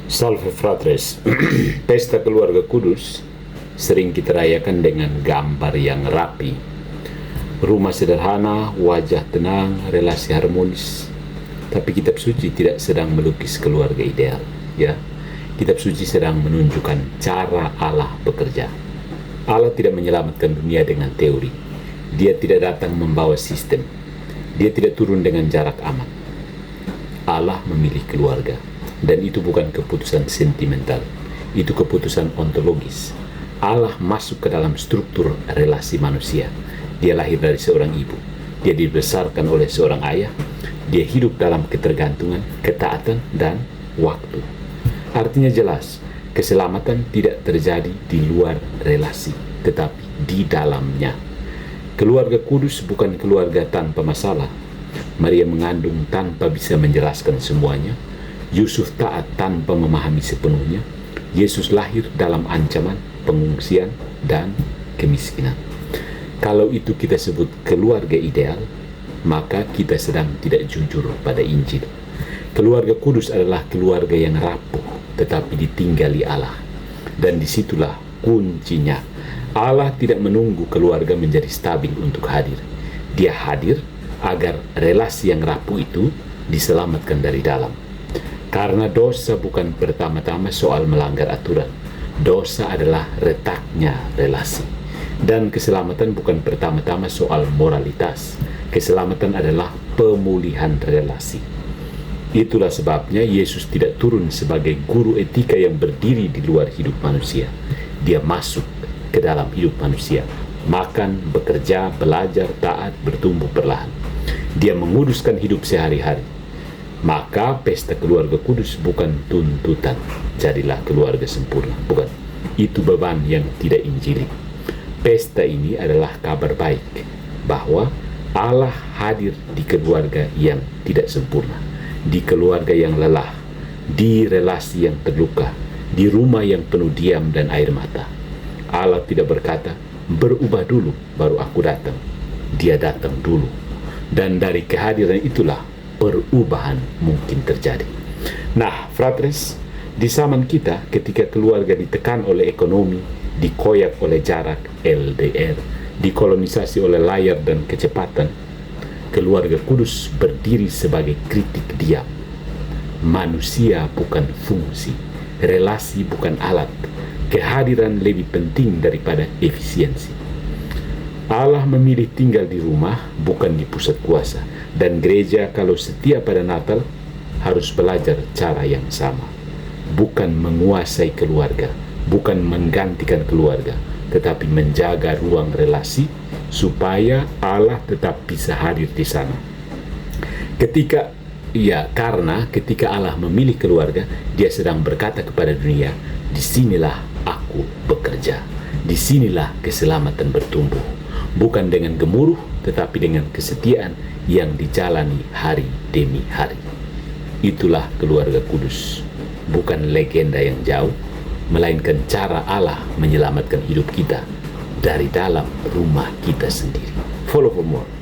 Salve fratres. Pesta keluarga kudus sering kita rayakan dengan gambar yang rapi. Rumah sederhana, wajah tenang, relasi harmonis. Tapi kitab suci tidak sedang melukis keluarga ideal, ya. Kitab suci sedang menunjukkan cara Allah bekerja. Allah tidak menyelamatkan dunia dengan teori. Dia tidak datang membawa sistem. Dia tidak turun dengan jarak aman. Allah memilih keluarga. Dan itu bukan keputusan sentimental, itu keputusan ontologis. Allah masuk ke dalam struktur relasi manusia. Dia lahir dari seorang ibu, dia dibesarkan oleh seorang ayah, dia hidup dalam ketergantungan, ketaatan, dan waktu. Artinya jelas, keselamatan tidak terjadi di luar relasi, tetapi di dalamnya. Keluarga kudus bukan keluarga tanpa masalah. Maria mengandung tanpa bisa menjelaskan semuanya. Yusuf taat tanpa memahami sepenuhnya. Yesus lahir dalam ancaman, pengungsian, dan kemiskinan. Kalau itu kita sebut keluarga ideal, maka kita sedang tidak jujur pada Injil. Keluarga kudus adalah keluarga yang rapuh, tetapi ditinggali Allah. Dan disitulah kuncinya. Allah tidak menunggu keluarga menjadi stabil untuk hadir. Dia hadir agar relasi yang rapuh itu diselamatkan dari dalam. Karena dosa bukan pertama-tama soal melanggar aturan. Dosa adalah retaknya relasi. Dan keselamatan bukan pertama-tama soal moralitas. Keselamatan adalah pemulihan relasi. Itulah sebabnya Yesus tidak turun sebagai guru etika yang berdiri di luar hidup manusia. Dia masuk ke dalam hidup manusia. Makan, bekerja, belajar, taat, bertumbuh perlahan. Dia menguduskan hidup sehari-hari. Maka pesta keluarga kudus bukan tuntutan, jadilah keluarga sempurna, bukan. Itu beban yang tidak injili. Pesta ini adalah kabar baik bahwa Allah hadir di keluarga yang tidak sempurna, di keluarga yang lelah, di relasi yang terluka, di rumah yang penuh diam dan air mata. Allah tidak berkata, berubah dulu baru aku datang. Dia datang dulu. Dan dari kehadiran itulah perubahan mungkin terjadi. Nah, fratres, di zaman kita ketika keluarga ditekan oleh ekonomi, dikoyak oleh jarak LDR, dikolonisasi oleh layar dan kecepatan, keluarga kudus berdiri sebagai kritik diam. Manusia bukan fungsi, relasi bukan alat, kehadiran lebih penting daripada efisiensi. Allah memilih tinggal di rumah, bukan di pusat kuasa. Dan gereja kalau setia pada Natal harus belajar cara yang sama. Bukan menguasai keluarga, bukan menggantikan keluarga, tetapi menjaga ruang relasi supaya Allah tetap bisa hadir di sana. Karena ketika Allah memilih keluarga, Dia sedang berkata kepada dunia, disinilah aku bekerja, disinilah keselamatan bertumbuh. Bukan dengan gemuruh, tetapi dengan kesetiaan yang dijalani hari demi hari. Itulah keluarga kudus. Bukan legenda yang jauh, melainkan cara Allah menyelamatkan hidup kita dari dalam rumah kita sendiri. Follow for more.